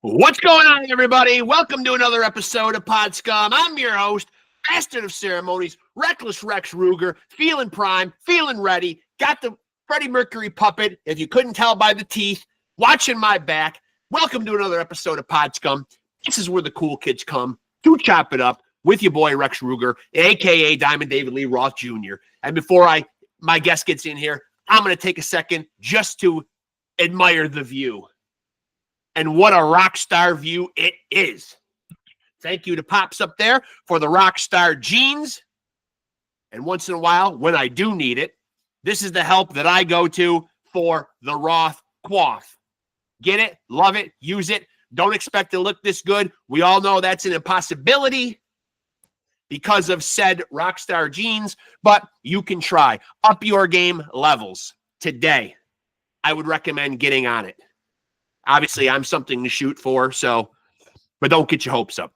What's going on, everybody? Welcome to another episode of Pod Scum. I'm your host, Master of Ceremonies, Reckless Rexx Ruger, feeling prime, feeling ready. Got the Freddie Mercury puppet, if you couldn't tell by the teeth, watching my back. Welcome to another episode of Pod Scum. This is where the cool kids come to chop it up with your boy, Rexx Ruger, a.k.a. Diamond David Lee Roth Jr. And before my guest gets in here, I'm going to take a second just to admire the view. And what a rock star view it is. Thank you to Pops up there for the rock star jeans. And once in a while, when I do need it, this is the help that I go to for the Roth Quaff. Get it, love it, use it. Don't expect to look this good. We all know that's an impossibility because of said rock star jeans, but you can try. Up your game levels today. I would recommend getting on it. Obviously, I'm something to shoot for, but don't get your hopes up.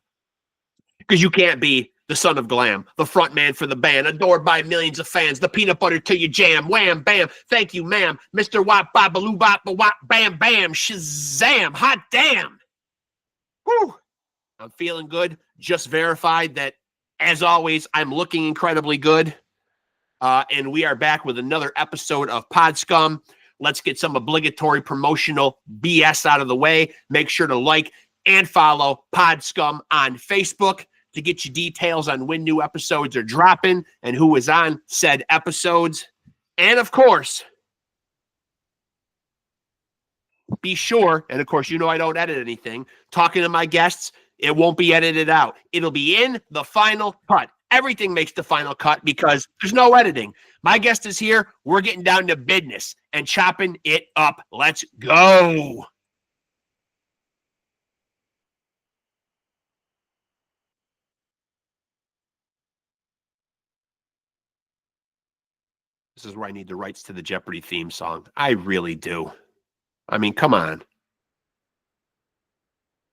Because you can't be the son of glam, the front man for the band, adored by millions of fans, the peanut butter to your jam, wham, bam, thank you, ma'am, Mr. Wop, Bop, Baloo, Bop, Wop, Bam, Bam, Shazam, hot damn. Whew. I'm feeling good. Just verified that, as always, I'm looking incredibly good. And we are back with another episode of Pod Scum. Let's get some obligatory promotional BS out of the way. Make sure to like and follow Pod Scum on Facebook to get you details on when new episodes are dropping and who is on said episodes. And of course, be sure, and of course, you know I don't edit anything. Talking to my guests, it won't be edited out. It'll be in the final cut. Everything makes the final cut because there's no editing. My guest is here. We're getting down to business and chopping it up. Let's go. This is where I need the rights to the Jeopardy theme song. I really do. I mean, come on.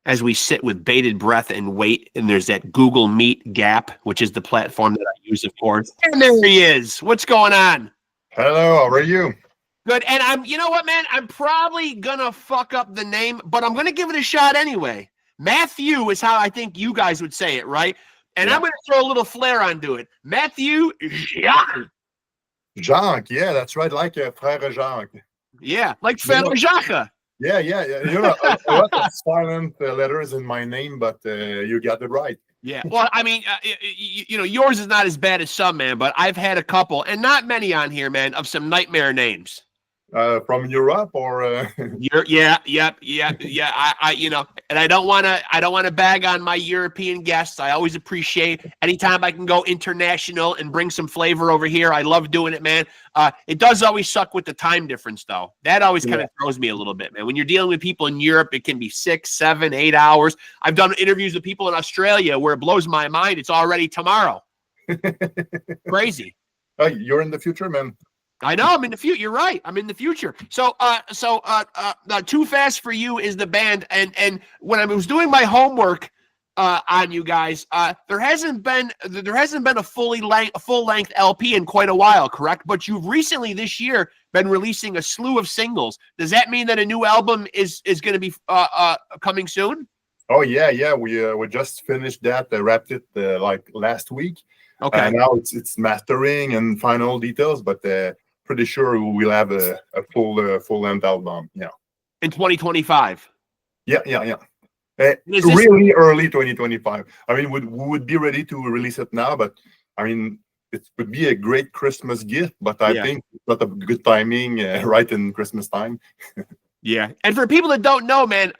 As we sit with bated breath and wait, and there's that Google Meet gap, which is the platform that I use, of course. And there he is. What's going on? Hello, how are you? Good. And you know what, man? I'm probably going to fuck up the name, but I'm going to give it a shot anyway. MATIEU is how I think you guys would say it, right? And yeah. I'm going to throw a little flair onto it. MATIEU Jacques. Jacques, yeah, that's right. Like Frère Jacques. Yeah, like Frère Jacques. Yeah. You know, a lot of silent letters in my name, but you got it right. Yeah. Well, I mean, you know, yours is not as bad as some, man, but I've had a couple, and not many on here, man, of some nightmare names. From Europe or Yeah. I you know, and I don't want to bag on my European guests. I always appreciate anytime I can go international and bring some flavor over here. I love doing it, man. It does always suck with the time difference, though. That always kind of throws me a little bit, man. When you're dealing with people in Europe, it can be 6, 7, 8 hours. I've done interviews with people in Australia where it blows my mind. It's already tomorrow. Crazy. You're in the future, man. I know I'm in the future. You're right. I'm in the future. So 2Fast4U is the band, and when I was doing my homework on you guys, there hasn't been a full length LP in quite a while, correct? But you've recently this year been releasing a slew of singles. Does that mean that a new album is going to be coming soon? Oh yeah. We just finished that. Wrapped it like last week. Okay. Now it's mastering and final details, but. Pretty sure we'll have a full length album. Yeah. In 2025. Yeah. Really early 2025. I mean, we would be ready to release it now, but I mean, it would be a great Christmas gift. But I think it's not a good timing right in Christmas time. Yeah, and for people that don't know, man,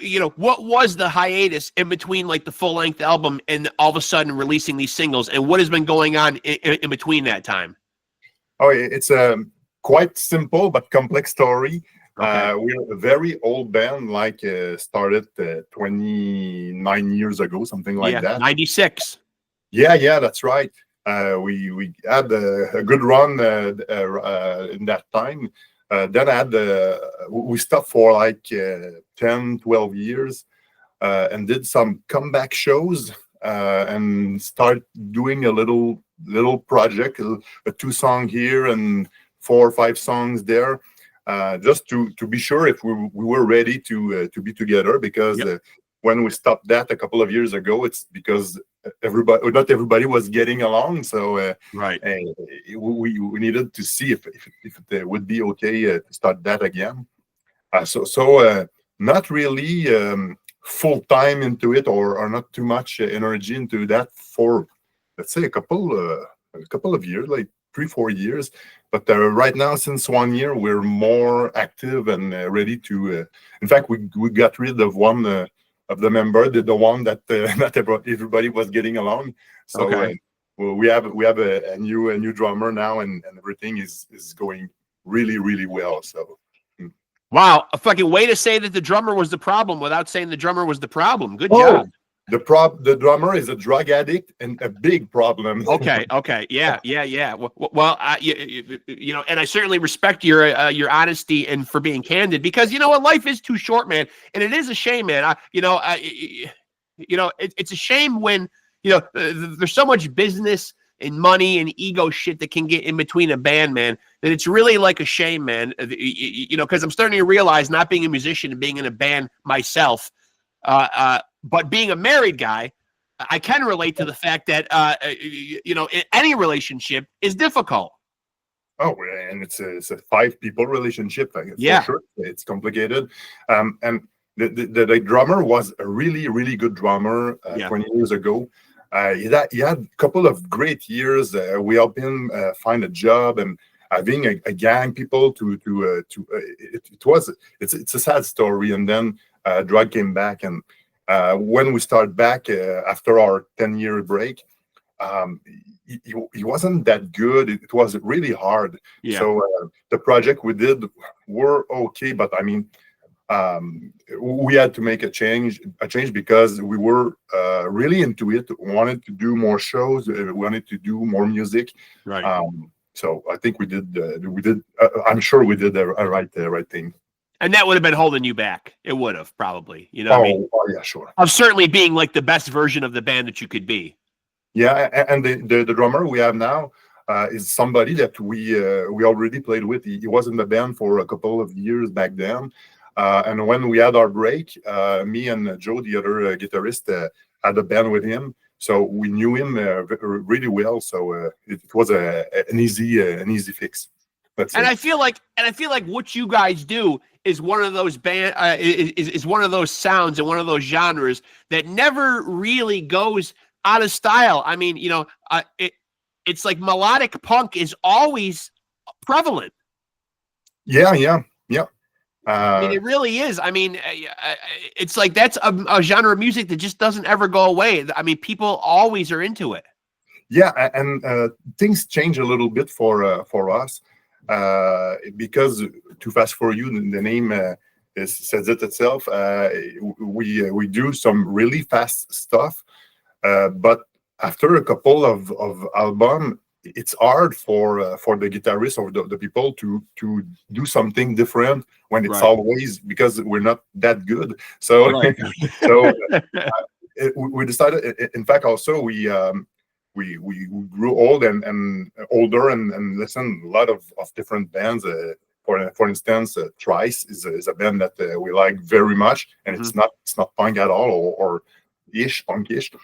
you know, what was the hiatus in between like the full length album and all of a sudden releasing these singles, and what has been going on in between that time? Oh, it's a quite simple but complex story. Okay. We're a very old band, like started 29 years ago, something like that. 96. Yeah, that's right. We had a good run in that time. Then we stopped for like 10, 12 years and did some comeback shows and start doing a little project, a 2-song here and 4 or 5 songs there. just to be sure if we were ready to be together, because when we stopped that a couple of years ago, it's because not everybody was getting along. So we needed to see if it would be okay to start that again. So not really full time into it, or not too much energy into that for, let's say, a couple of years, like 3-4 years. But right now, since 1 year, we're more active and ready to. In fact, we got rid of one of the member, the one that not everybody was getting along. So we have a new drummer now, and everything is going really well. So. Wow, a fucking way to say that the drummer was the problem without saying the drummer was the problem. Good job. The drummer is a drug addict and a big problem. Okay, yeah. Well, you know, and I certainly respect your honesty and for being candid, because you know what, life is too short, man, and it is a shame, man. It's a shame when there's so much business and money and ego shit that can get in between a band, man, that it's really like a shame, man. Because I'm starting to realize, not being a musician and being in a band myself, but being a married guy, I can relate to the fact that any relationship is difficult. Oh, and it's a 5-people relationship. For sure. It's complicated. And the drummer was a really good drummer 20 years ago. He had a couple of great years. We helped him find a job, and having a gang people it's a sad story. And then drug came back, and when we started back after our 10-year break, he wasn't that good. It was really hard. So the project we did were okay, but I mean, we had to make a change because we were really into it. Wanted to do more shows. Wanted to do more music. Right. So I think we did. I'm sure we did the right thing. And that would have been holding you back. It would have, probably. You know what I mean? Oh yeah, sure. Of certainly being like the best version of the band that you could be. Yeah, and the drummer we have now is somebody that we already played with. He was in the band for a couple of years back then. And when we had our break, me and Joe, the other guitarist, had a band with him. So we knew him really well. So it was an easy fix. I feel like what you guys do is one of those is one of those sounds and one of those genres that never really goes out of style. I mean, it's like melodic punk is always prevalent. Yeah. I mean, it really is. I mean, it's like that's a genre of music that just doesn't ever go away. I mean, people always are into it. Yeah, and things change a little bit for us because 2Fast4U, the name says it itself. We do some really fast stuff, but after a couple of albums, it's hard for the guitarist or the people to do something different when it's always, because we're not that good. So we decided. In fact, also we grew old and older and listened a lot of different bands. For instance, Trice is a band that we like very much, and it's not punk at all or punkish.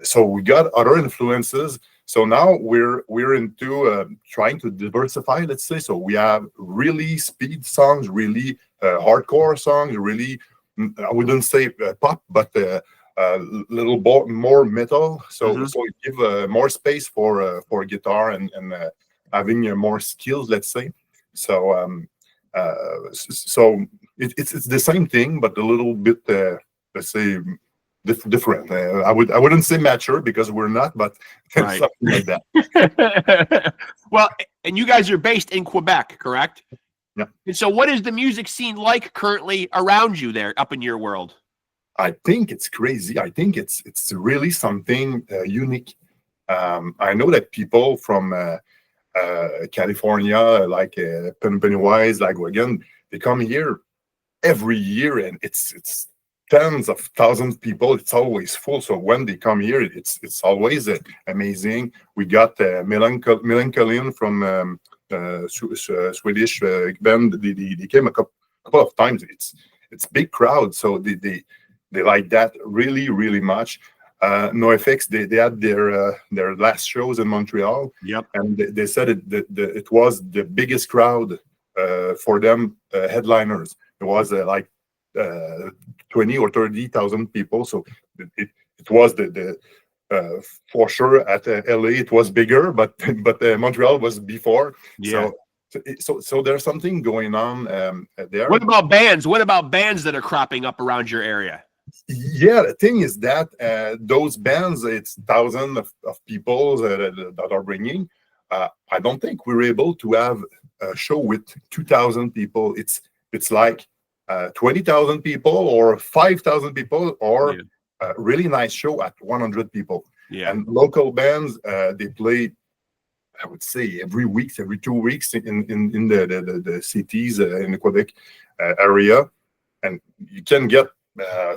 So we got other influences. So now we're into trying to diversify, let's say. So we have really speed songs, really hardcore songs, really, I wouldn't say pop, but a little more metal. So so we give more space for guitar and having more skills, let's say. So so it's the same thing, but a little bit, let's say, different. I wouldn't say mature, because we're not, but something like that. Well, and you guys are based in Quebec, correct? Yeah. And so what is the music scene like currently around you there, up in your world? I think it's crazy. I think it's really something unique. I know that people from California, like Pennywise, like again, they come here every year, and it's tens of thousands of people. It's always full. So when they come here, it's always amazing. We got Melancholy from Swedish band. They came a couple of times. It's big crowd, so they like that really much. NoFX, they had their last shows in Montreal. Yep. And they said it was the biggest crowd for them, headliners. It was like 20 or 30,000 people. So it was the for sure at LA it was bigger, but Montreal was before. Yeah. So there's something going on there. What about bands? What about bands that are cropping up around your area? Yeah, the thing is that those bands, it's thousands of people that are bringing. I don't think we're able to have a show with 2,000 people. It's like 20,000 people or 5,000 people, or a really nice show at 100 people. Yeah. And local bands, they play, I would say, every week, every 2 weeks in the cities in the Quebec area, and you can get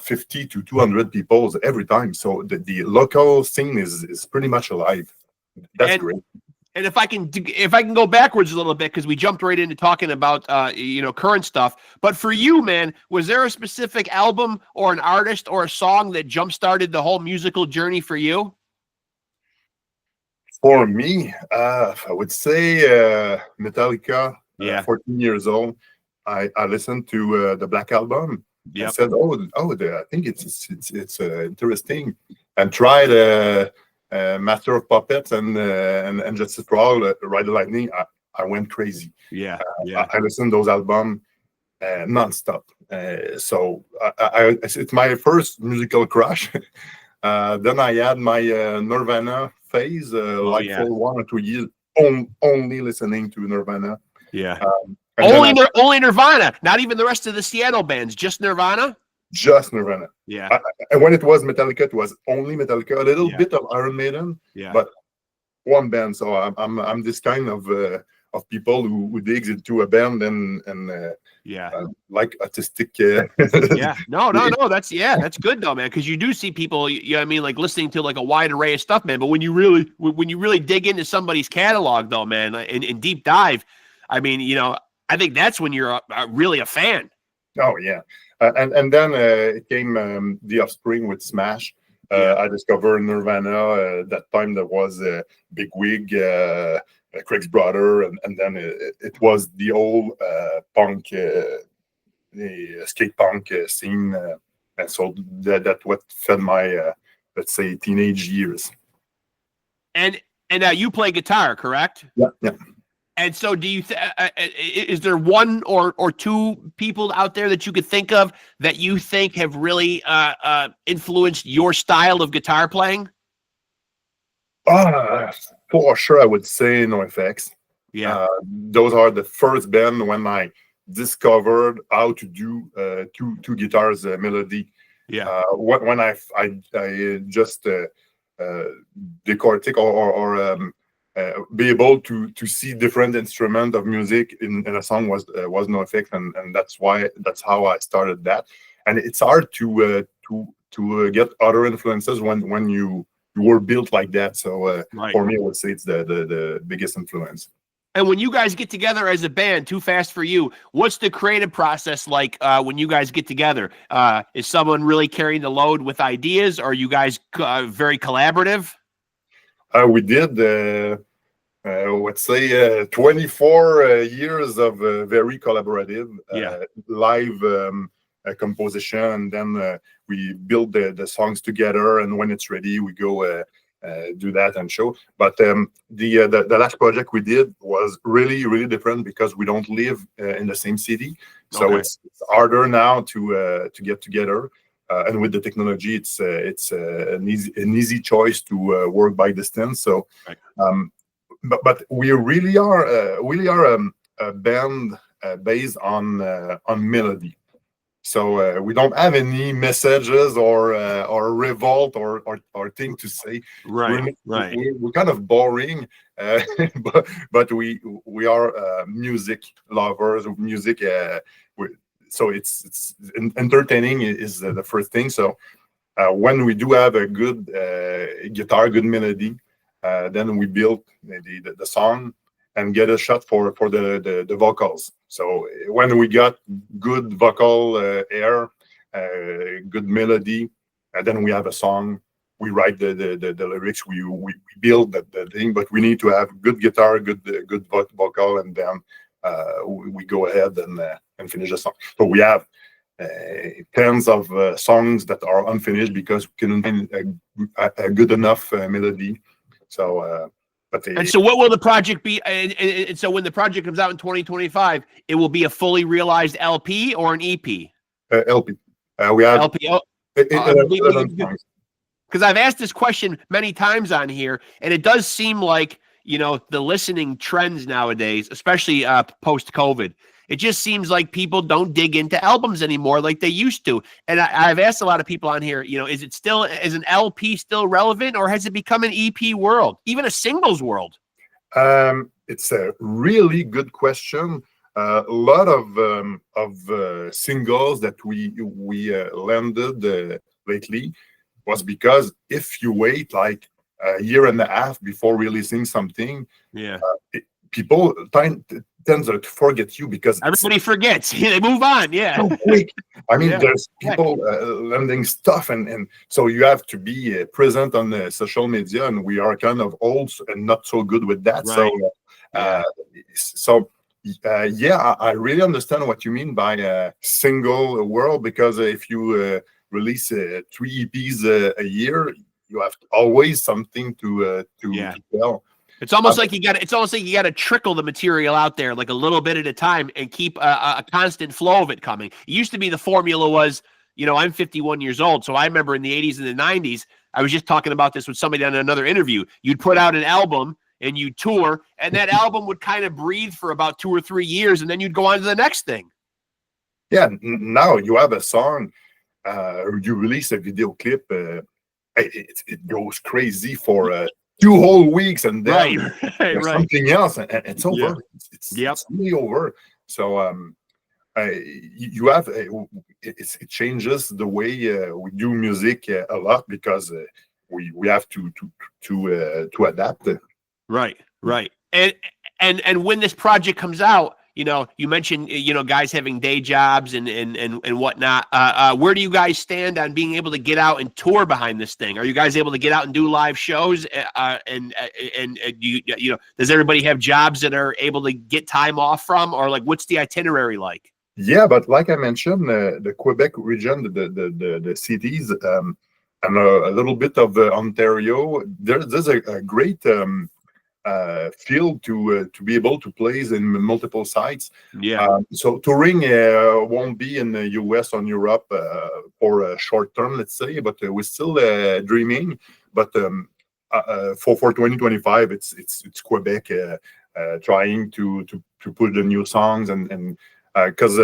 50 to 200 people every time. So the local scene is pretty much alive. That's great. And if I can go backwards a little bit, because we jumped right into talking about current stuff. But for you, man, was there a specific album or an artist or a song that jump started the whole musical journey for you? For me, I would say Metallica. 14 years old, I listened to the Black Album. Yep. I said, I think it's interesting, and tried Master of Puppets and Justice for All, Ride the Lightning. I went crazy. Yeah, I listened to those albums nonstop. So it's my first musical crush. Then I had my Nirvana phase, for 1 or 2 years, only listening to Nirvana. Yeah. Only Nirvana, not even the rest of the Seattle bands, just Nirvana? Just Nirvana. Yeah. And when it was Metallica, it was only Metallica, a little bit of Iron Maiden, but one band. So I'm this kind of people who digs into a band and like artistic. No. That's good though, man. Because you do see people, like listening to like a wide array of stuff, man. But when you really dig into somebody's catalog, though, man, and deep dive, I think that's when you're really a fan. Oh yeah, and then it came The Offspring with Smash. I discovered Nirvana. That time there was Big Wig, Craig's brother, and then it was the old punk, the skate punk scene, and so that what fed my let's say teenage years. And you play guitar, correct? Yeah. And so, do you? Is there one or two people out there that you could think of that you think have really influenced your style of guitar playing? For sure, I would say NoFX. Yeah, those are the first band when I discovered how to do two guitars melody. Yeah. When I just decortic or be able to see different instrument of music in a song was NoFX, and that's how I started that. And it's hard to get other influences when you were built like that. So for me, I would say it's the biggest influence. And when you guys get together as a band, 2Fast4U, what's the creative process like when you guys get together? Is someone really carrying the load with ideas, or are you guys very collaborative? We did, let's say, 24 years of very collaborative live composition, and then we build the songs together, and when it's ready, we go do that and show. But the last project we did was really different because we don't live in the same city, so it's harder now to get together. And with the technology, it's an easy choice to work by distance. So, but we really are a band based on melody. So we don't have any messages or revolt or thing to say. Right. We're kind of boring, but we are music lovers of music. So it's entertaining is the first thing. So when we do have a good guitar, good melody, then we build the song, and get a shot for the vocals. So when we got good vocal air, good melody, and then we have a song. We write the lyrics. We build the thing, but we need to have good guitar, good vocal, and then we go ahead and finish the song. So we have tens of songs that are unfinished because we couldn't find a good enough melody. So, and so what will the project be? And so when the project comes out in 2025, it will be a fully realized LP or an EP? LP. We have LP. Because I've asked this question many times on here, and it does seem like, the listening trends nowadays, especially post-COVID, it just seems like people don't dig into albums anymore like they used to. And I've asked a lot of people on here, is an LP still relevant, or has it become an EP world, even a singles world? It's a really good question. A lot of singles that we landed lately was because if you wait like a year and a half before releasing something, people tend to forget you because everybody forgets. They move on. So quick. I mean, there's people landing stuff, and so you have to be present on the social media, and we are kind of old and not so good with that. Right. So I really understand what you mean by a single world, because if you release 3 EPs a year, you have always something to tell. It's almost like you got to trickle the material out there like a little bit at a time and keep a constant flow of it coming. It used to be the formula was, I'm 51 years old, so I remember in the 80s and the 90s, I was just talking about this with somebody on another interview. You'd put out an album and you'd tour, and that album would kind of breathe for about 2 or 3 years, and then you'd go on to the next thing. Yeah, now you have a song, you release a video clip, it goes crazy for 2 whole weeks, and then something else, and it's over. It's really over. So you have it changes the way we do music a lot, because we have to adapt. Right. And when this project comes out, you mentioned, guys having day jobs and whatnot. Where do you guys stand on being able to get out and tour behind this thing? Are you guys able to get out and do live shows? And does everybody have jobs that are able to get time off from, or like, what's the itinerary like? Yeah, but like I mentioned, the Quebec region, the cities, and a little bit of Ontario, there's a great field to be able to play in multiple sites. So touring won't be in the US or Europe for a short term, let's say, but we're still dreaming. But for 2025, it's Quebec trying to put the new songs, and because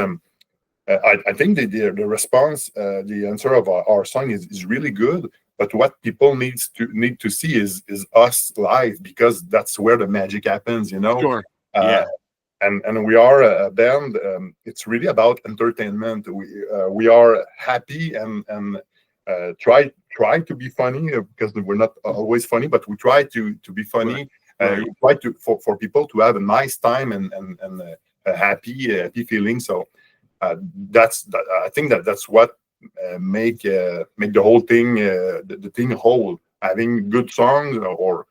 I think the response, the answer of our song is really good. But what people need to see is us live, because that's where the magic happens, Sure. And we are a band. It's really about entertainment. We are happy and try to be funny, because we're not always funny, but we try to be funny. We try for people to have a nice time and a happy feeling. So I think that's what make the whole thing, the thing whole, having good songs, or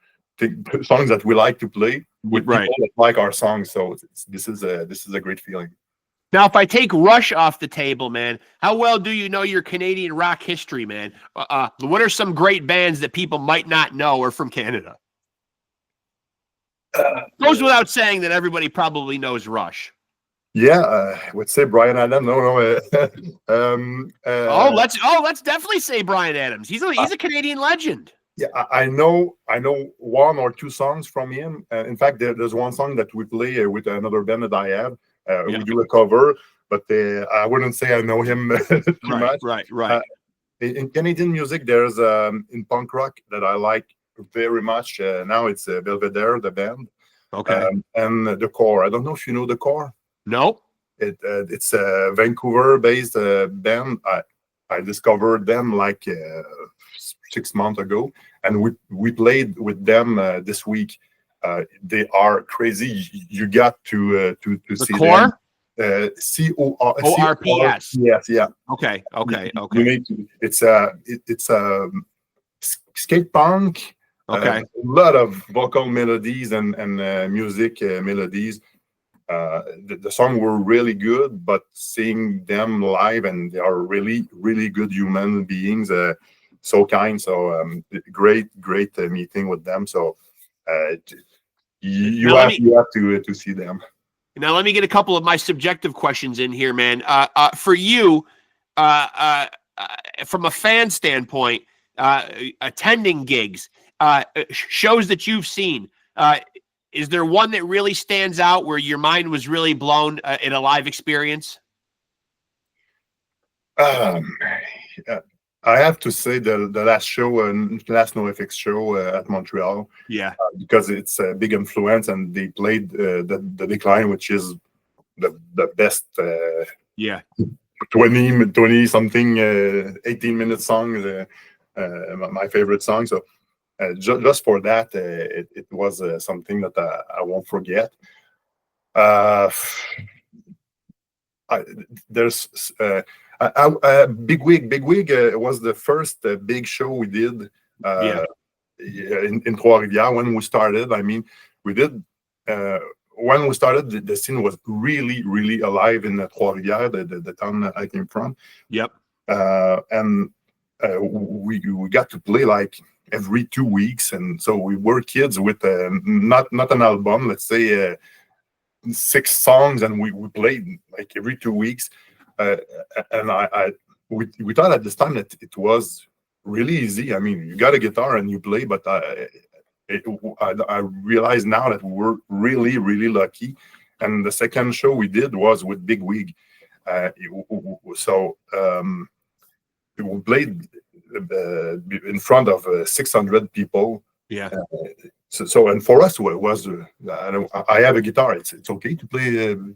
songs that we like to play with people that like our songs. So this is a great feeling. Now, if I take Rush off the table, man, how well do you know your Canadian rock history, man? What are some great bands that people might not know are from Canada? Goes without saying that everybody probably knows Rush. Yeah, I would say Bryan Adams. Let's definitely say Bryan Adams. He's a Canadian legend. Yeah, I know 1 or 2 songs from him. In fact, there's one song that we play with another band that I have. We do a cover, but I wouldn't say I know him too much. Right. In Canadian music, there's in punk rock that I like very much. Now it's Belvedere, the band. Okay. And the Core. I don't know if you know the Core. No. It's a Vancouver-based band. I discovered them like 6 months ago, and we played with them this week. They are crazy. You got to The see core? them. ORPS. Yes, yeah. Okay. You need to. It's a skate punk. Okay. A lot of vocal melodies and music melodies. The song were really good, but seeing them live, and they are really, really good human beings, so kind. So great meeting with them. So you have to see them. Now let me get a couple of my subjective questions in here, man. For you, from a fan standpoint, attending gigs, shows that you've seen, is there one that really stands out where your mind was really blown in a live experience? I have to say the last show, last NoFX show at Montreal, Yeah, because it's a big influence, and they played the Decline, which is the best. yeah. 20 something 18-minute song, my favorite song. So just for that, it was something that I won't forget. There's Big Wig was the first big show we did in Trois-Rivières when we started. I mean, we did when we started, the scene was really, really alive in Trois-Rivières, the town I came from. Yep. And we got to play like every 2 weeks, and so we were kids with not an album, let's say 6 songs, and we played like every 2 weeks. And we thought at this time that it was really easy. I mean, you got a guitar and you play, but I realize now that we were really, really lucky. And the second show we did was with Big Wig. So we played in front of 600 people. Yeah. So and for us, it was I have a guitar. It's okay to play in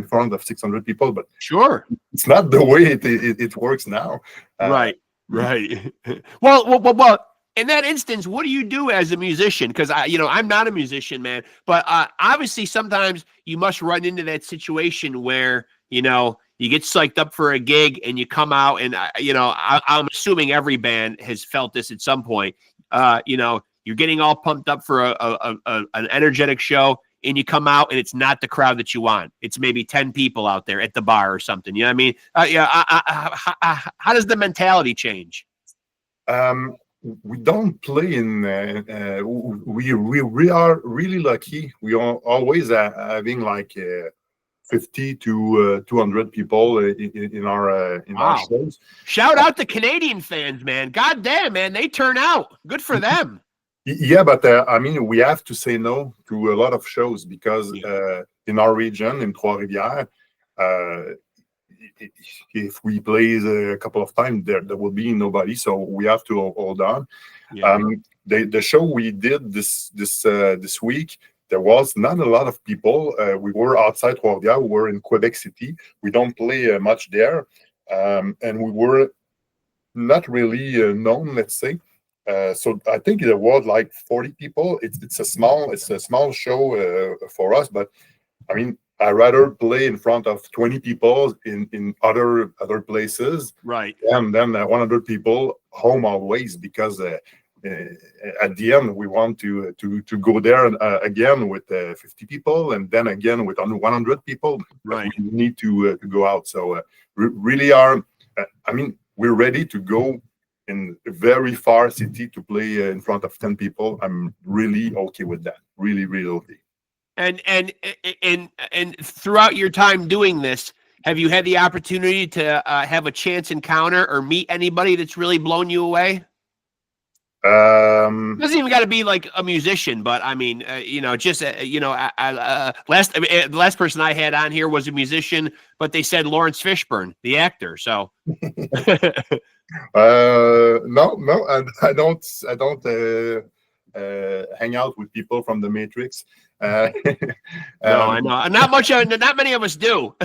front of 600 people, but sure, it's not the way it works now. Right. Well. In that instance, what do you do as a musician? Because I'm not a musician, man. But obviously, sometimes you must run into that situation where you get psyched up for a gig and you come out, and I'm assuming every band has felt this at some point. You're getting all pumped up for an energetic show, and you come out and it's not the crowd that you want. It's maybe 10 people out there at the bar or something. You know what I mean? How does the mentality change? We don't play in. We are really lucky. We are always having like 50 to 200 people in our shows. Shout out to Canadian fans, man! God damn, man, they turn out. Good for them. Yeah, but I mean, we have to say no to a lot of shows because in our region, in Trois-Rivières, if we play a couple of times, there will be nobody, so we have to hold on. Yeah. The show we did this week, there was not a lot of people. We were outside Trois-Rivières. We were in Quebec City. We don't play much there, and we were not really known, let's say. So I think there was like 40 people. It's a small show for us, but I mean, I rather play in front of 20 people in other places, right? And then 100 people home always, because at the end we want to go there again with 50 people, and then again with 100 people. Right. We need to go out. So we really are. I mean, we're ready to go in a very far city to play in front of 10 people. I'm really okay with that. Really, really okay. And throughout your time doing this, have you had the opportunity to have a chance encounter or meet anybody that's really blown you away? It doesn't even got to be like a musician, but I mean, the last person I had on here was a musician, but they said Lawrence Fishburne, the actor. So no, I don't hang out with people from the Matrix. No, I know. Not many of us do.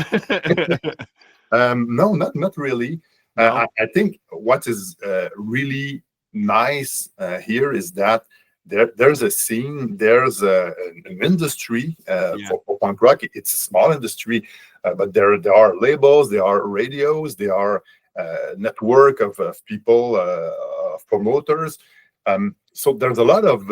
No, not really. No. I think what is really nice here is that there's a scene, there's an industry for punk rock. It's a small industry, but there are labels, there are radios, there are network of people, of promoters. So there's a lot of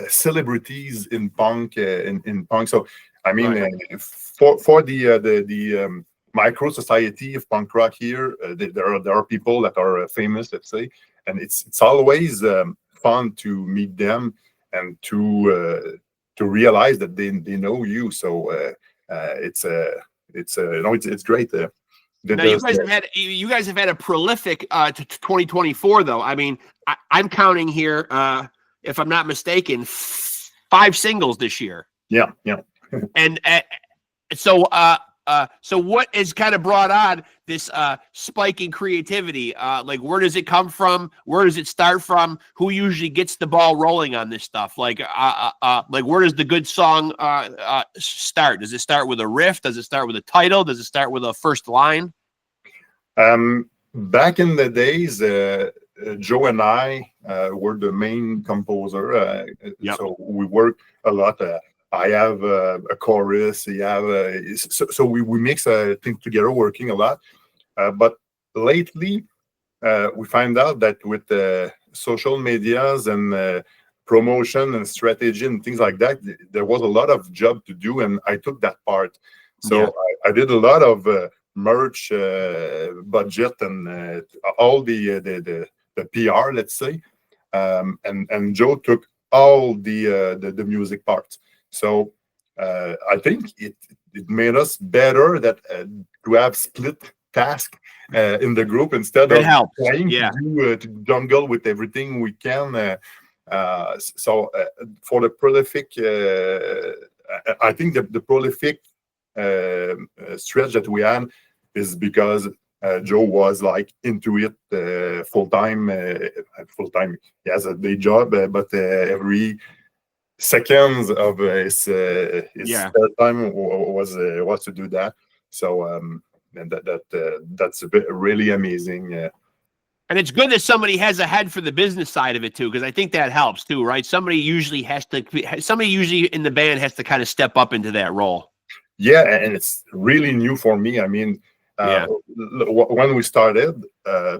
celebrities in punk. In punk, so I mean, for the micro society of punk rock here, there are people that are famous, let's say, and it's always fun to meet them and to realize that they know you. So it's great. Now you guys have had a prolific 2024 though. I mean, I'm counting here, if I'm not mistaken, 5 singles this year. Yeah. And so what has kind of brought on this spike in creativity? Like, where does it come from? Where does it start from? Who usually gets the ball rolling on this stuff? Like where does the good song start? Does it start with a riff? Does it start with a title? Does it start with a first line? Back in the days, Joe and I were the main composer. So we worked a lot. I have a chorus. You have so we mix things together, working a lot. But lately, we find out that with social medias and promotion and strategy and things like that, there was a lot of job to do, and I took that part. So I did a lot of merch budget and all the PR, let's say, and Joe took all the music parts. So I think it made us better that to have split task in the group instead of trying to jungle with everything we can. So for the prolific, I think the prolific stretch that we had is because Joe was like into it full time. He has a day job, but every seconds of his spare time was to do that. So and that's a bit really amazing. And it's good that somebody has a head for the business side of it too, because I think that helps too, right? Somebody usually in the band has to kind of step up into that role. Yeah, and it's really new for me. I mean, when we started,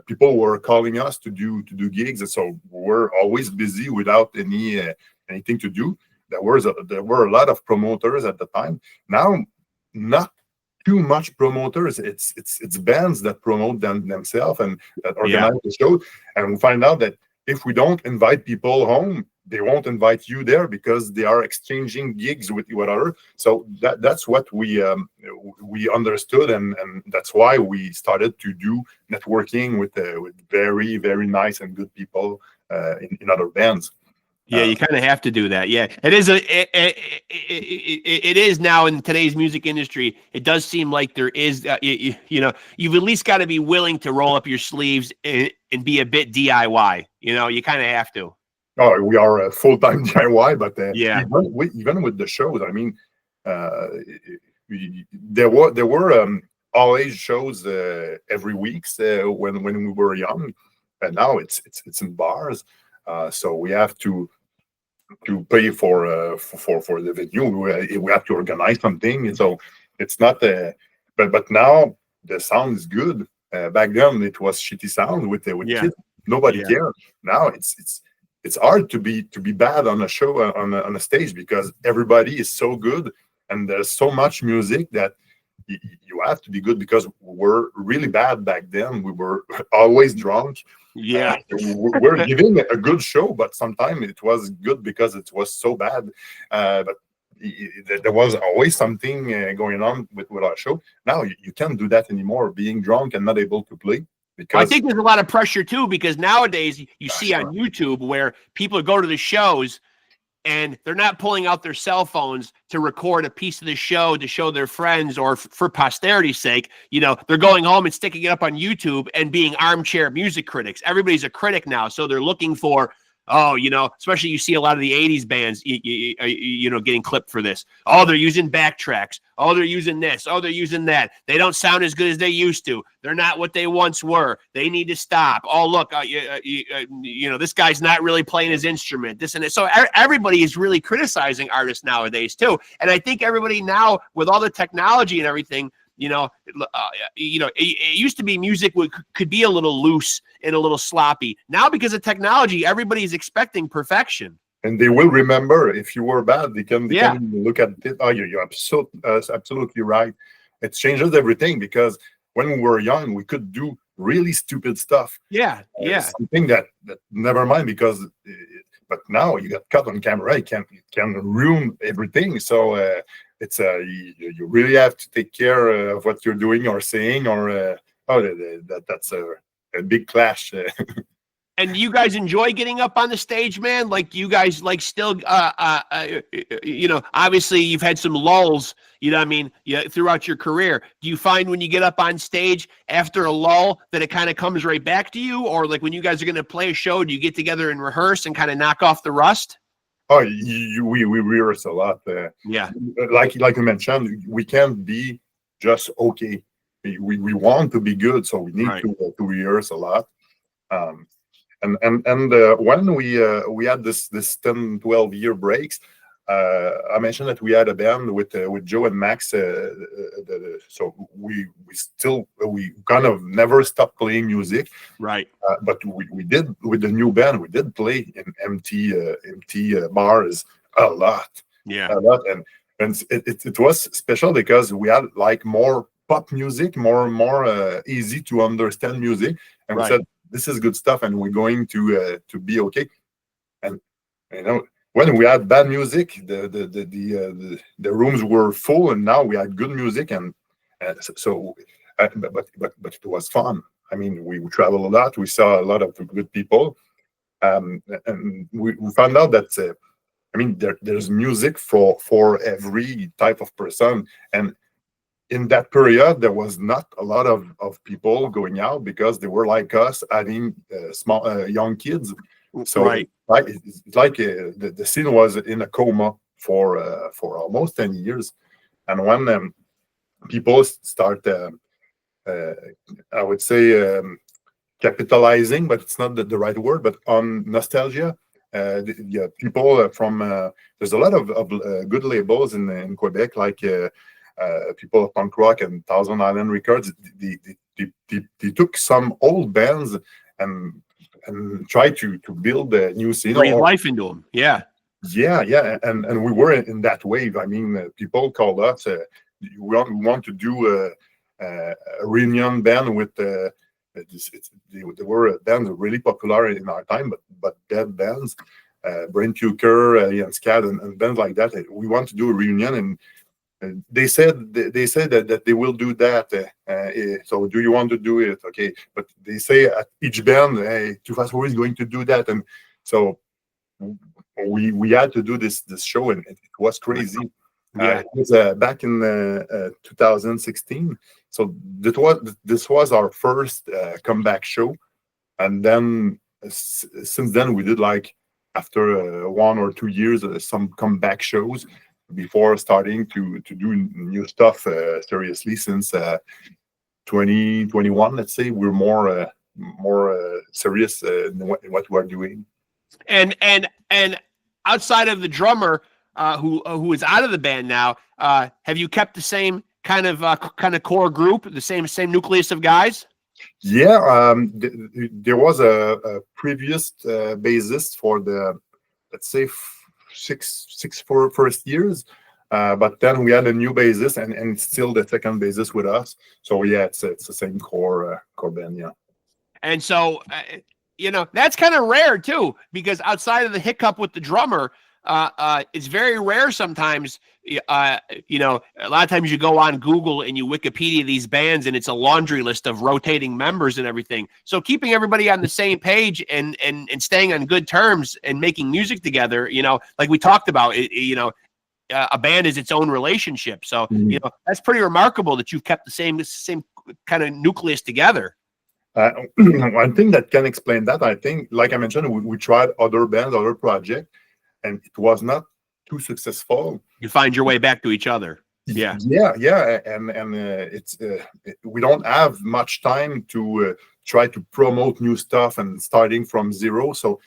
people were calling us to do gigs, and so we're always busy without anything to do. There were a lot of promoters at the time. Now, not too much promoters. It's bands that promote themselves and that organize the show. And we find out that if we don't invite people home, they won't invite you there because they are exchanging gigs with whatever. So that's what we understood, and that's why we started to do networking with very, very nice and good people in other bands. Yeah, you kind of have to do that. Yeah, it is now in today's music industry. It does seem like there is, you've at least got to be willing to roll up your sleeves and be a bit DIY. You kind of have to. Oh, we are a full-time DIY, but even with the shows, I mean, there were all age shows every week when we were young, and now it's in bars. So we have to pay for the venue. We have to organize something. So it's not but now the sound is good. Back then it was shitty sound with kids. Nobody cared. Now it's hard to be bad on a show on a stage because everybody is so good and there's so much music that you have to be good, because we were really bad back then. We were always drunk. We're giving a good show, but sometimes it was good because it was so bad. But there was always something going on with our show. Now you can't do that anymore, being drunk and not able to play. Because I think there's a lot of pressure too, because nowadays you see on YouTube where people go to the shows and they're not pulling out their cell phones to record a piece of the show to show their friends or for posterity's sake. They're going home and sticking it up on YouTube and being armchair music critics. Everybody's a critic now, so they're looking for Oh, especially you see a lot of the 80s bands, getting clipped for this. Oh, they're using backtracks. Oh, they're using this. Oh, they're using that. They don't sound as good as they used to. They're not what they once were. They need to stop. Oh, look, this guy's not really playing his instrument. This and that. So everybody is really criticizing artists nowadays too. And I think everybody now, with all the technology and everything, it used to be music could be a little loose and a little sloppy. Now, because of technology, everybody's expecting perfection. And they will remember if you were bad. They can look at it. Oh, you're absolutely right. It changes everything, because when we were young, we could do really stupid stuff. Yeah. Something that never mind, because but now you got caught on camera. It can ruin everything. So it's you really have to take care of what you're doing or saying, or that's a big clash. And you guys enjoy getting up on the stage, man? Like, you guys still obviously you've had some lulls, throughout your career. Do you find when you get up on stage after a lull that it kind of comes right back to you? Or like when you guys are going to play a show, do you get together and rehearse and kind of knock off the rust? Oh, we rehearse a lot. Yeah. Like you mentioned, we can't be just okay. We want to be good, so we need to rehearse a lot. And when we had this 10-12 year breaks, I mentioned that we had a band with Joe and Max. So we kind of never stopped playing music. Right. But we did, with the new band, we did play in empty bars a lot. Yeah. A lot. And it was special because we had like more pop music, more easy to understand music. And we said, this is good stuff, and we're going to be okay. And when we had bad music, the rooms were full, and now we had good music, but it was fun. I mean, we traveled a lot. We saw a lot of good people, and we found out that there's music for every type of person. And in that period, there was not a lot of people going out, because they were like us, having small young kids. So it's like the scene was in a coma for almost 10 years. And when people start, I would say, capitalizing, but it's not the right word, but on nostalgia. People from there's a lot of good labels in Quebec, like people of punk rock and Thousand Island Records. They took some old bands and tried to build a new scene, breathe life into them. Yeah, and we were in that wave. I mean, people called us. We want to do a reunion band with. There were bands really popular in our time, but dead bands, Brain Puker, Jens Cad, and bands like that. We want to do a reunion, and they said that they will do that. So do you want to do it? Okay, but they say at each band, hey, 2Fast4U is going to do that, and so we had to do this show, and it was crazy. Yeah. It was back in 2016. So this was our first comeback show, and then since then we did, like, after 1 or 2 years, some comeback shows before starting to do new stuff seriously. Since 2021, let's say, we're more serious in what we're doing. And outside of the drummer, who is out of the band now, have you kept the same kind of core group, the same nucleus of guys? Yeah, there was a previous bassist for the, let's say, six first years, but then we had a new bassist, and still the second bassist with us. So yeah, it's the same core band. Yeah. And so that's kind of rare too, because outside of the hiccup with the drummer, it's very rare sometimes. A lot of times you go on Google and you Wikipedia these bands, and it's a laundry list of rotating members and everything. So keeping everybody on the same page and staying on good terms and making music together, like we talked about, a band is its own relationship. So, that's pretty remarkable that you've kept the same kind of nucleus together. One thing that can explain that, I think, like I mentioned, we tried other bands, other projects, and it was not too successful. You find your way back to each other. Yeah, and we don't have much time to try to promote new stuff and starting from zero. So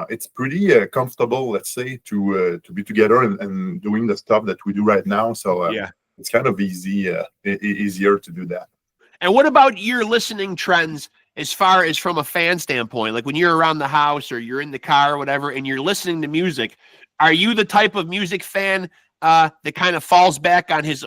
it's pretty comfortable, let's say, to be together and doing the stuff that we do right now. So it's kind of easier to do that. And what about your listening trends as far as from a fan standpoint? Like when you're around the house or you're in the car or whatever, and you're listening to music, are you the type of music fan that kind of falls back on his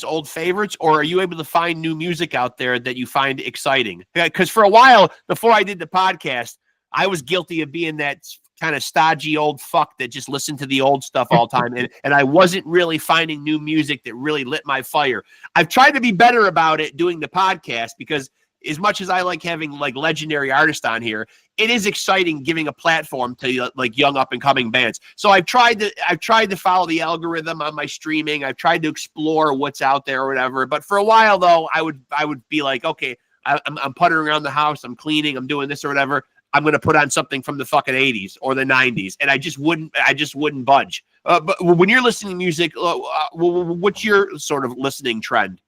old favorites, or are you able to find new music out there that you find exciting? Because for a while before I did the podcast, I was guilty of being that kind of stodgy old fuck that just listened to the old stuff all the time, and I wasn't really finding new music that really lit my fire. I've tried to be better about it doing the podcast, because as much as I like having like legendary artists on here, it is exciting giving a platform to like young up and coming bands. So I've tried to follow the algorithm on my streaming. I've tried to explore what's out there or whatever. But for a while though, I would be like, okay, I'm puttering around the house, I'm cleaning, I'm doing this or whatever. I'm going to put on something from the fucking 80s or the 90s, and I just wouldn't budge. But when you're listening to music, what's your sort of listening trend?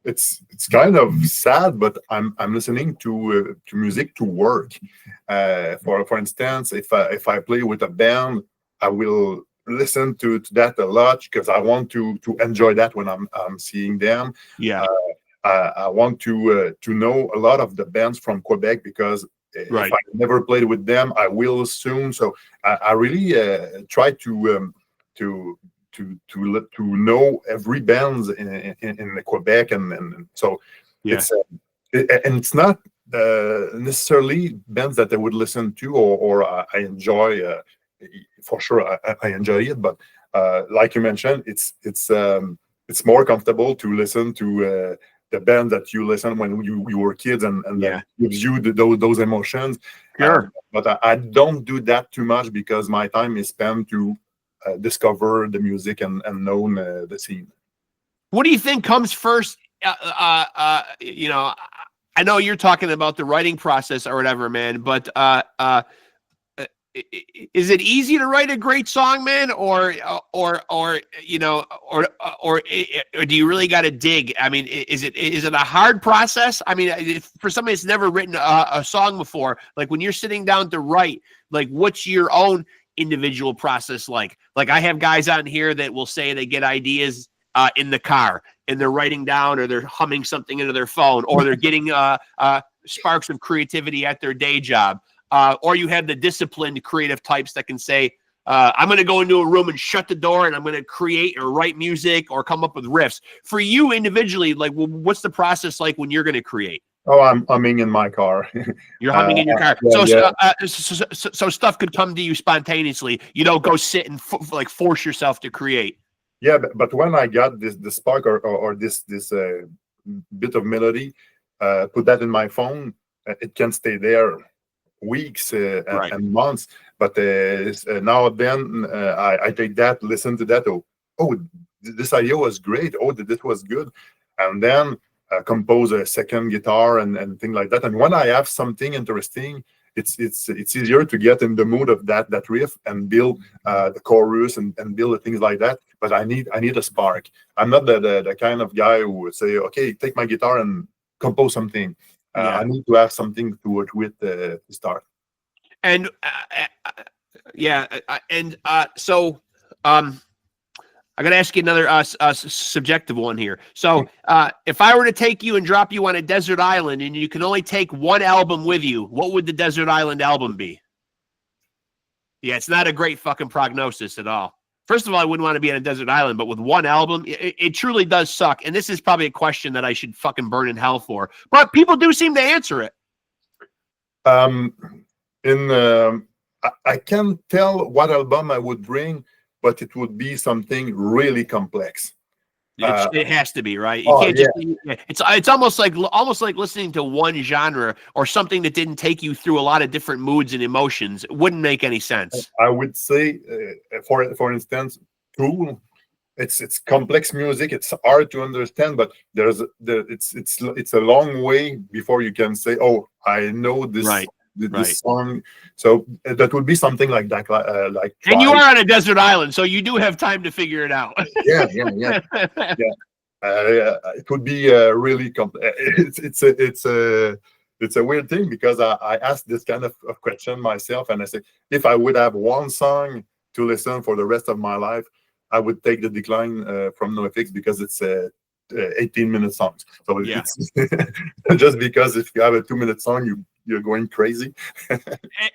It's kind of sad, but I'm listening to music to work. For instance, if I play with a band, I will listen to that a lot because I want to enjoy that when I'm seeing them. Yeah. I want to know a lot of the bands from Quebec, because if I never played with them, I will soon. So I really try to know every band in Quebec, and so it's not necessarily bands that I would listen to or I enjoy. For sure, I enjoy it, but like you mentioned, it's more comfortable to listen to the band that you listen when you were kids, and that gives you those emotions. Sure. But I don't do that too much, because my time is spent to discover the music and know the scene. What do you think comes first? You know, I know you're talking about the writing process or whatever, man, but is it easy to write a great song, man, or you know, or do you really got to dig? I mean, is it a hard process? I mean, for somebody that's never written a song before, like when you're sitting down to write, like what's your own individual process like? Like I have guys on here that will say they get ideas in the car and they're writing down, or they're humming something into their phone, or they're getting sparks of creativity at their day job. Or you have the disciplined creative types that can say, I'm going to go into a room and shut the door and I'm going to create or write music or come up with riffs. For you individually, like, what's the process like when you're going to create? Oh, I'm humming in my car. You're humming in your car. So stuff could come to you spontaneously. You don't go sit and like force yourself to create. Yeah, but when I got this spark or this bit of melody, put that in my phone, it can stay there weeks and months. But now and then I take that, listen to that. Oh, this idea was great. Oh, this was good. And then compose a second guitar and things like that. And when I have something interesting, it's easier to get in the mood of that riff and build the chorus and build the things like that. But I need a spark. I'm not the kind of guy who would say, okay, take my guitar and compose something. I need to have something to work with to start. And so I'm going to ask you another subjective one here. So if I were to take you and drop you on a desert island and you can only take one album with you, what would the desert island album be? Yeah, it's not a great fucking prognosis at all. First of all, I wouldn't want to be on a desert island, but with one album, it truly does suck. And this is probably a question that I should fucking burn in hell for. But people do seem to answer it. I can't tell what album I would bring, but it would be something really complex. It has to be, right? You can't just. It's almost like listening to one genre or something that didn't take you through a lot of different moods and emotions. It wouldn't make any sense. I would say, for instance, Tool. it's complex music. It's hard to understand, but it's a long way before you can say, oh, I know this Right. song. So that would be something like that, like And you try. are on a desert island, so you do have time to figure it out. Yeah. It would be really it's a weird thing because I asked this kind of question myself, and I say, if I would have one song to listen for the rest of my life, I would take the Decline from NoFX, because it's 18-minute songs. So Yeah. it's just because if you have a 2-minute song, you're going crazy.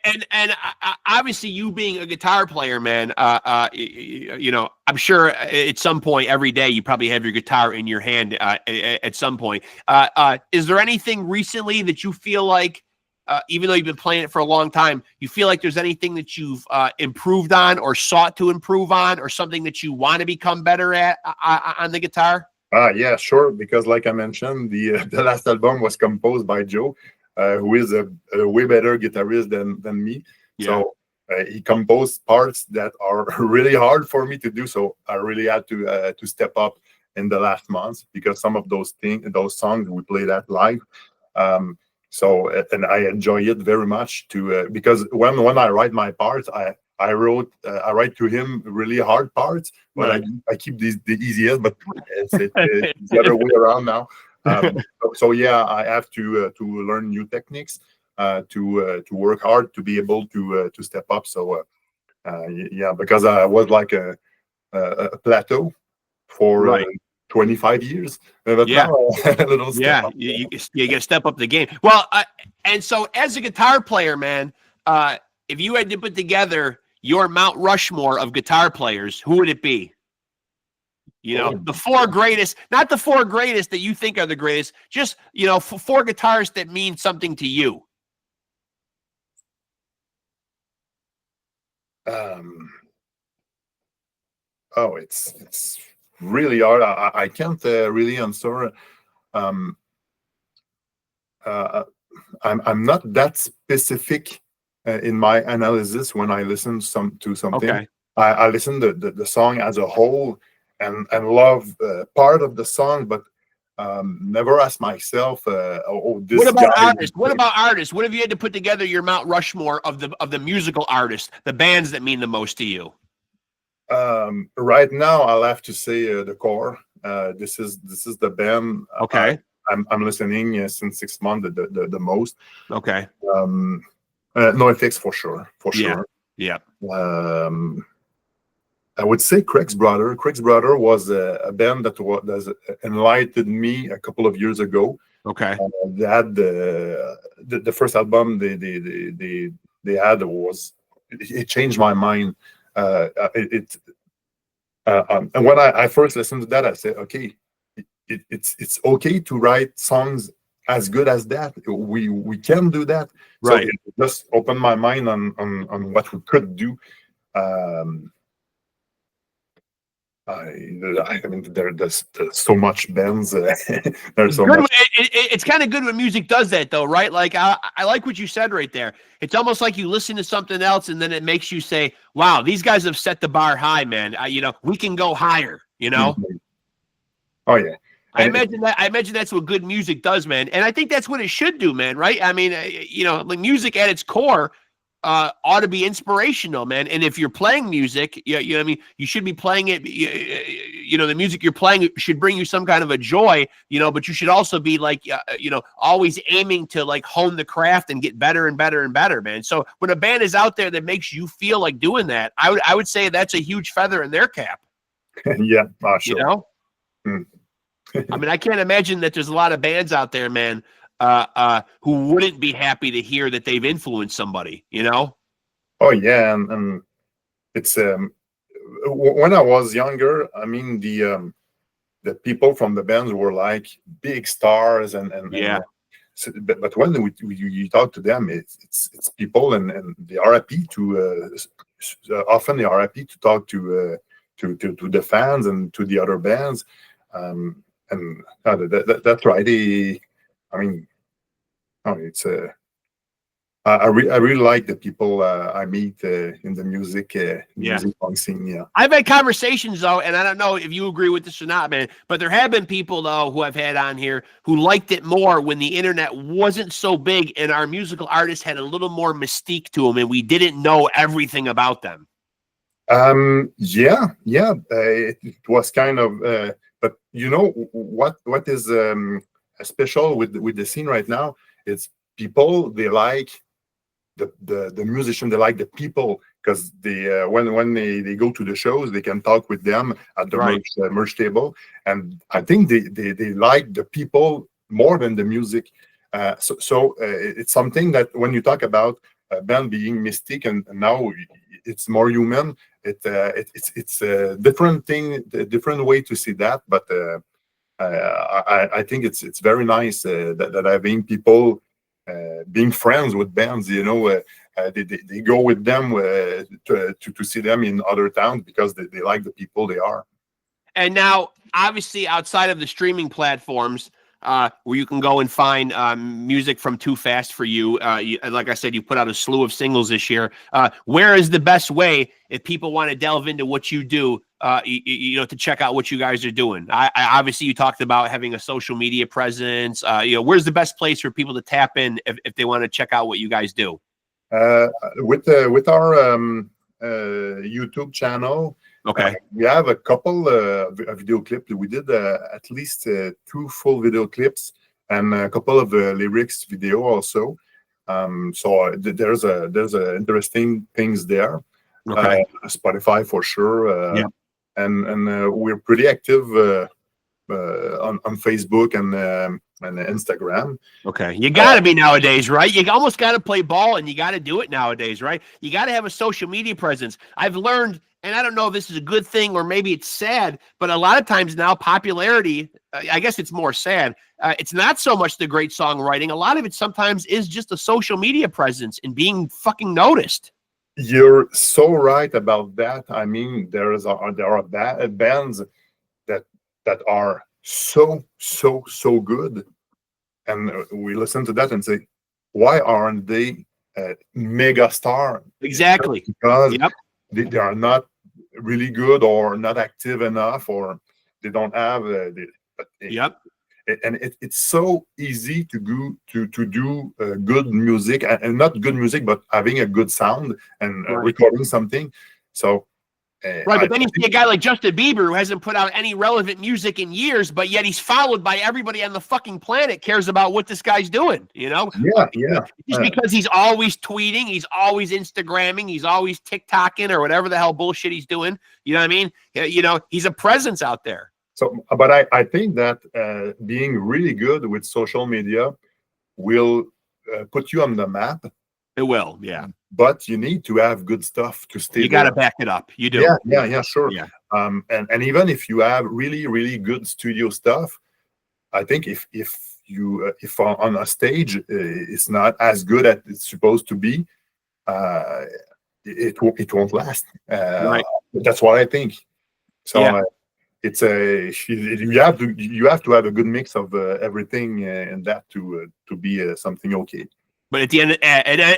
and obviously, you being a guitar player, man, you know, I'm sure at some point every day you probably have your guitar in your hand at some point. Is there anything recently that you feel like, even though you've been playing it for a long time, you feel like there's anything that you've improved on or sought to improve on, or something that you want to become better at on the guitar? Yeah, sure. Because like I mentioned, the last album was composed by Joe, who is a way better guitarist than me. Yeah. So he composed parts that are really hard for me to do. So I really had to step up in the last months, because some of those songs we played at live. So and I enjoy it very much because when I write my parts, I write to him really hard parts, but Right. I keep the easiest, but it's the other way around now. So yeah, I have to learn new techniques, to work hard to be able to step up. So yeah, because I was like a plateau for Right. 25 years, but Yeah. now a little step Yeah, up. you got to step up the game. Well, and so as a guitar player, man, if you had to put together your Mount Rushmore of guitar players, who would it be? You know, the four greatest, not the four greatest that you think are the greatest, just, you know, four guitarists that mean something to you. Oh, it's really hard. I can't really answer. Um, I'm not that specific in my analysis when I listen to something. Okay. I listen to the song as a whole, and love part of the song, but never ask myself, oh, this What about guy. artists? What about artists? What if you had to put together your Mount Rushmore of the musical artists, the bands that mean the most to you? Right now, I'll have to say the Core. This is the band. Okay. I'm listening since 6 months the most. Okay. NoFX for sure. Yeah. I would say Craig's Brother. Craig's Brother was a band that enlightened me a couple of years ago. Okay. They had the first album they had was it changed my mind. And when I first listened to that, I said, okay, it's okay to write songs as good as that. We can do that. Right. So it just opened my mind on what we could do. I mean, there's so much bands. There's so much. It's kind of good when music does that, though, right? Like I like what you said right there. It's almost like you listen to something else, and then it makes you say, "Wow, these guys have set the bar high, man. You know, we can go higher." You know. Mhm. Oh yeah. I imagine that's what good music does, man. And I think that's what it should do, man. Right? I mean, you know, like music at its core ought to be inspirational, man. And if you're playing music, you know what I mean, you should be playing it. You know, the music you're playing should bring you some kind of a joy, you know, but you should also be like, you know, always aiming to like hone the craft and get better and better and better, man. So when a band is out there that makes you feel like doing that, I would say that's a huge feather in their cap. Yeah, sure. You know? Mm. I mean, I can't imagine that there's a lot of bands out there, man, who wouldn't be happy to hear that they've influenced somebody, you know? Oh yeah, and it's when I was younger, I mean the people from the bands were like big stars, and Yeah. so, but when you talk to them, it's people, and they are happy to often they are happy to talk to the fans and to the other bands, and that's right. I mean, oh, it's I really like the people I meet in the music punk scene. Yeah, I've had conversations though, and I don't know if you agree with this or not, man. But there have been people though who I've had on here who liked it more when the internet wasn't so big and our musical artists had a little more mystique to them, and we didn't know everything about them. It was kind of, but you know what is special with the scene right now? It's people, they like the musician, they like the people, because they when they go to the shows, they can talk with them at the merch table, and I think they like the people more than the music. So it's something that when you talk about a band being mystic and now it's more human, it's a different thing, a different way to see that. But I think it's very nice that having people being friends with bands, you know, they go with them to see them in other towns because they like the people they are. And now, obviously, outside of the streaming platforms, where you can go and find music from 2Fast4U, like I said, you put out a slew of singles this year. Where is the best way if people want to delve into what you do, you know, to check out what you guys are doing? I obviously, you talked about having a social media presence. You know, where's the best place for people to tap in if they want to check out what you guys do? With our YouTube channel. Okay. We have a couple video clips. We did at least 2 full video clips and a couple of lyrics video also. So there's a interesting things there. Okay. Spotify for sure. Yeah. And we're pretty active on Facebook and Instagram. Okay. You got to be nowadays, right? You almost got to play ball, and you got to do it nowadays, right? You got to have a social media presence. I've learned, and I don't know if this is a good thing or maybe it's sad, but a lot of times now popularity, I guess it's more sad. It's not so much the great songwriting. A lot of it sometimes is just a social media presence and being fucking noticed. You're so right about that. I mean, there are bands that are so good, and we listen to that and say, why aren't they mega star? Exactly. Because they are not really good or not active enough, or they don't have and it's so easy to go to do good music, and not good music, but having a good sound and recording something. So but then you see a guy like Justin Bieber who hasn't put out any relevant music in years, but yet he's followed by everybody on the fucking planet cares about what this guy's doing, you know? Just because he's always tweeting, he's always Instagramming, he's always TikToking or whatever the hell bullshit he's doing. You know what I mean? You know, he's a presence out there. So, but I think that being really good with social media will put you on the map. It will, yeah. But you need to have good stuff to stay. You got to back it up. You do. Yeah, sure. Yeah. And even if you have really good studio stuff, I think if on a stage it's not as good as it's supposed to be, it won't last. That's what I think. So it's you have to have a good mix of everything and that to be something okay. But at the end,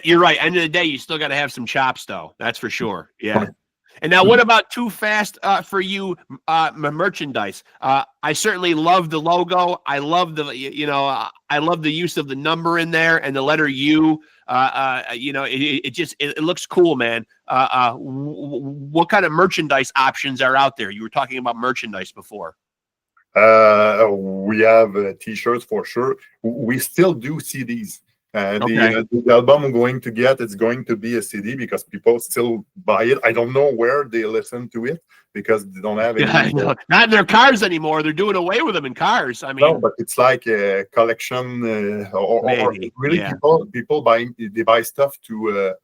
you're right. End of the day, you still got to have some chops, though. That's for sure. Yeah. And now, what about 2Fast4U merchandise? I certainly love the logo. I love I love the use of the number in there and the letter U. You know, it looks cool, man. What kind of merchandise options are out there? You were talking about merchandise before. We have T-shirts for sure. We still do CDs. The album I'm going to get, it's going to be a CD because people still buy it. I don't know where they listen to it because they don't have any. Not in their cars anymore. They're doing away with them in cars. I mean, no, but it's like a collection, or really people buy stuff to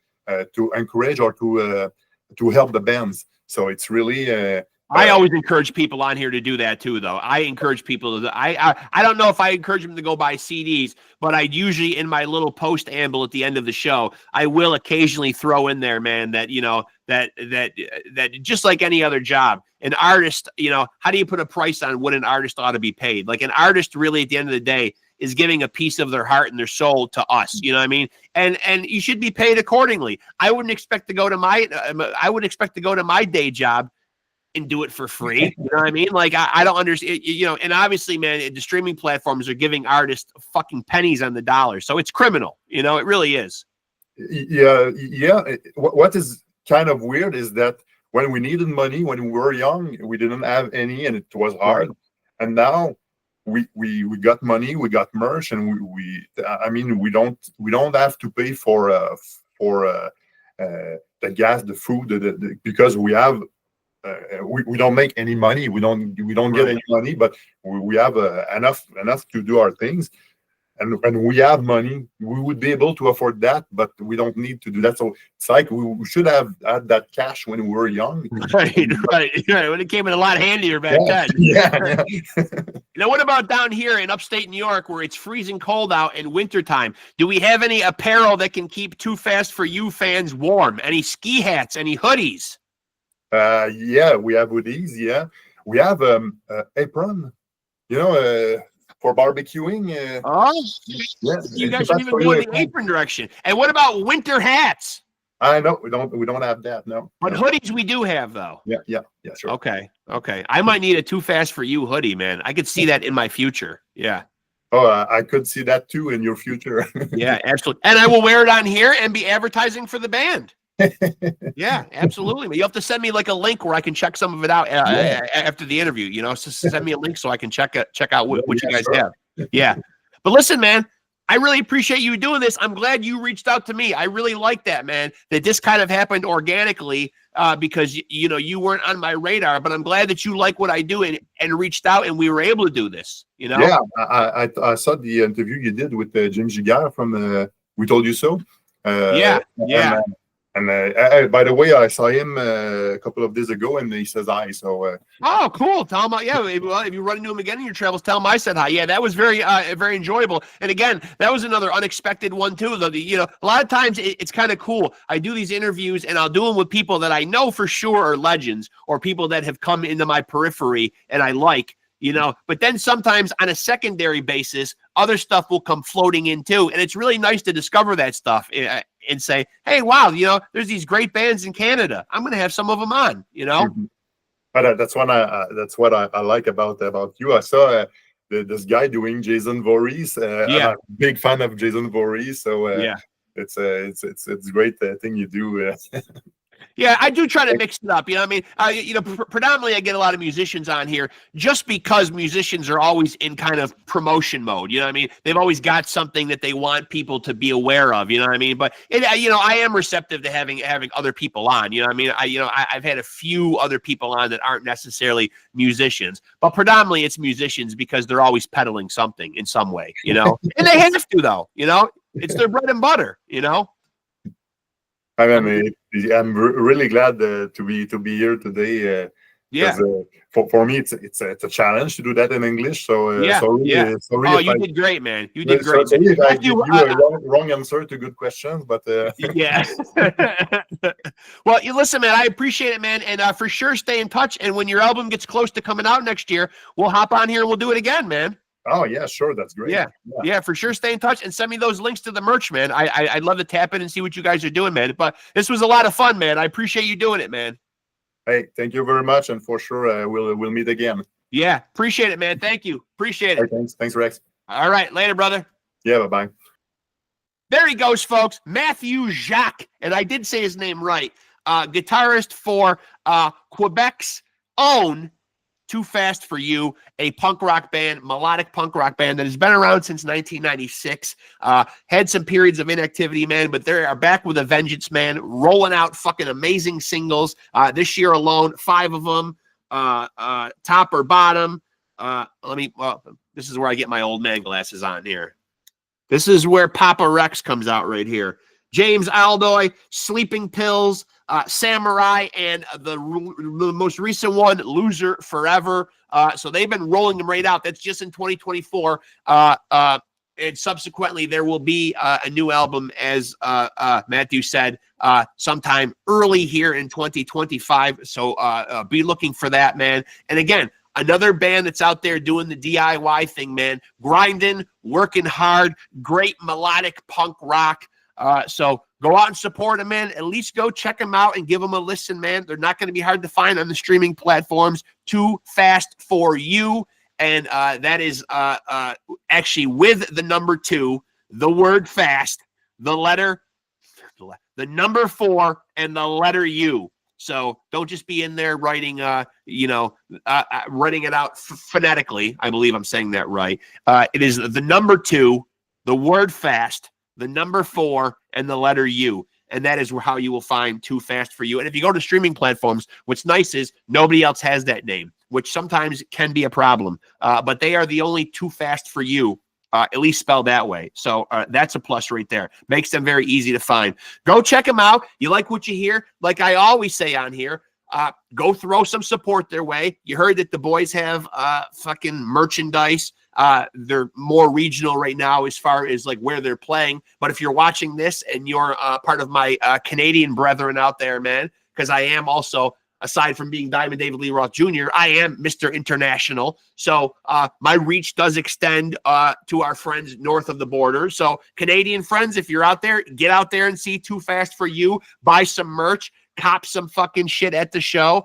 encourage or to help the bands. So it's really. I always encourage people on here to do that too, though. I encourage people to. I don't know if I encourage them to go buy CDs, but I usually, in my little post amble at the end of the show, I will occasionally throw in there, man, that that just like any other job, an artist, how do you put a price on what an artist ought to be paid? Like an artist, really, at the end of the day, is giving a piece of their heart and their soul to us. You know what I mean? And you should be paid accordingly. I wouldn't expect to go to my day job and do it for free. You know what I mean? Like, I don't understand, you know, and obviously, man, the streaming platforms are giving artists fucking pennies on the dollar. So it's criminal. You know, it really is. Yeah. What is kind of weird is that when we needed money, when we were young, we didn't have any and it was hard. Right. And now we got money, we got merch, and we don't have to pay for the gas, the food, because we have we don't make any money. We don't get any money, but we have enough to do our things. And when we have money, we would be able to afford that, but we don't need to do that. So it's like we should have had that cash when we were young. Right. When it came in a lot handier back then. Yeah. Now, what about down here in upstate New York where it's freezing cold out in wintertime? Do we have any apparel that can keep 2Fast4U fans warm? Any ski hats? Any hoodies? Yeah, we have hoodies. Yeah, we have apron. You know, for barbecuing. Yeah, you guys are even going the apron direction. And what about winter hats? I know we don't have that, no. But hoodies we do have, though. Yeah, sure. Okay. I might need a 2Fast4U hoodie, man. I could see that in my future. Yeah. Oh, I could see that too in your future. Yeah, absolutely. And I will wear it on here and be advertising for the band. Yeah, absolutely. But you have to send me like a link where I can check some of it out after the interview. You know, so send me a link so I can check out what you guys have. Yeah. But listen, man, I really appreciate you doing this. I'm glad you reached out to me. I really like that, man, that this kind of happened organically because, you know, you weren't on my radar. But I'm glad that you like what I do and reached out and we were able to do this. You know? Yeah, I saw the interview you did with Jim Giguère from We Told You So. Yeah. And by the way, I saw him a couple of days ago, and he says hi. So, oh, cool. Tell him, if you run into him again in your travels, tell him I said hi. Yeah, that was very enjoyable. And again, that was another unexpected one too. Though, you know, a lot of times it's kind of cool. I do these interviews, and I'll do them with people that I know for sure are legends, or people that have come into my periphery and I like. You know, but then sometimes on a secondary basis, other stuff will come floating in too. And it's really nice to discover that stuff and say, hey, wow, you know, there's these great bands in Canada. I'm going to have some of them on, you know. Mm-hmm. But that's what I like about you. I saw this guy doing Jason Voorhees. I'm a big fan of Jason Voorhees. So it's a great thing you do. Yeah, I do try to mix it up. You know what I mean? You know, predominantly I get a lot of musicians on here just because musicians are always in kind of promotion mode. You know what I mean? They've always got something that they want people to be aware of. You know what I mean? But, you know, I am receptive to having other people on. You know what I mean? I've had a few other people on that aren't necessarily musicians, but predominantly it's musicians because they're always peddling something in some way, you know? And they have to, though. You know? It's their bread and butter, you know? I mean, I'm really glad to be here today. For me, it's a challenge to do that in English. So really, oh, you did great, man. You did great. So if I give you a wrong answer to good questions, but yeah. Well, you listen, man. I appreciate it, man, and for sure, stay in touch. And when your album gets close to coming out next year, we'll hop on here and we'll do it again, man. Oh yeah, sure, that's great. Yeah, for sure. Stay in touch and send me those links to the merch, man. I'd love to tap in and see what you guys are doing, man. But this was a lot of fun, man. I appreciate you doing it, man. Hey, thank you very much, and for sure we'll meet again. Yeah, appreciate it, man. Thank you. Appreciate it. Hey, thanks, Rexx. All right, later, brother. Yeah, bye. There he goes, folks. MATIEU Jacques, and I did say his name right. Guitarist for Quebec's own 2Fast4U, a punk rock band, melodic punk rock band that has been around since 1996. Had some periods of inactivity, man, but they are back with a vengeance, man, rolling out fucking amazing singles. This year alone, 5 of them, top or bottom. This is where I get my old man glasses on here. This is where Papa Rexx comes out right here. James Aldoy, Sleeping Pills, Samurai, and the most recent one, Loser Forever. So they've been rolling them right out. That's just in 2024. And subsequently, there will be a new album, as Matthew said, sometime early here in 2025. So be looking for that, man. And again, Another band that's out there doing the DIY thing, man. Grinding, working hard, great melodic punk rock. So go out and support them, man. At least go check them out and give them a listen, man. They're not going to be hard to find on the streaming platforms. 2Fast4U. And that is actually with the number 2, the word fast, the number 4, and the letter U. So don't just be in there writing, writing it out phonetically. I believe I'm saying that right. It is the number 2, the word fast, the number 4, and the letter U. And that is how you will find 2Fast4U. And if you go to streaming platforms, what's nice is nobody else has that name, which sometimes can be a problem. But they are the only 2Fast4U, at least spelled that way. So that's a plus right there. Makes them very easy to find. Go check them out. You like what you hear? Like I always say on here, go throw some support their way. You heard that the boys have fucking merchandise. They're more regional right now as far as like where they're playing. But if you're watching this and you're part of my Canadian brethren out there, man, because I am also, aside from being Diamond David Lee Roth Jr., I am Mr. International. So my reach does extend to our friends north of the border. So Canadian friends, if you're out there, get out there and see 2Fast4U, buy some merch, cop some fucking shit at the show.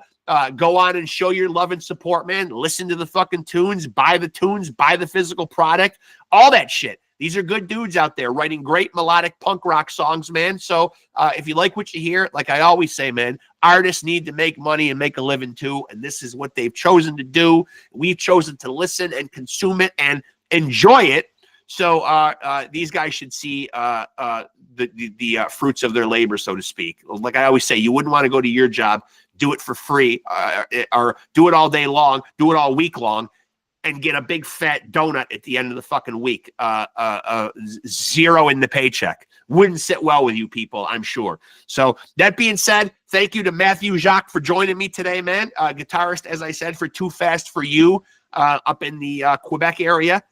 Go on and show your love and support, man. Listen to the fucking tunes, buy the physical product, all that shit. These are good dudes out there writing great melodic punk rock songs, man. So if you like what you hear, like I always say, man, artists need to make money and make a living too. And this is what they've chosen to do. We've chosen to listen and consume it and enjoy it. So these guys should see the fruits of their labor, so to speak. Like I always say, you wouldn't want to go to your job, do it for free, or do it all day long, do it all week long, and get a big fat donut at the end of the fucking week, zero in the paycheck. Wouldn't sit well with you people, I'm sure. So that being said, thank you to MATIEU Jacques for joining me today, man. Guitarist, as I said, for 2Fast4U up in the Quebec area.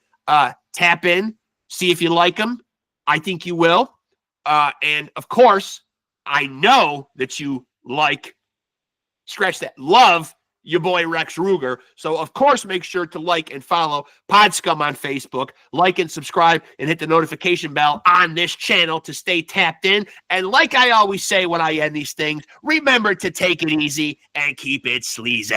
Tap in, see if you like them. I think you will. And of course, I know that you love your boy Rexx Ruger. So, of course, make sure to like and follow PodScum on Facebook. Like and subscribe and hit the notification bell on this channel to stay tapped in. And like I always say when I end these things, remember to take it easy and keep it sleazy.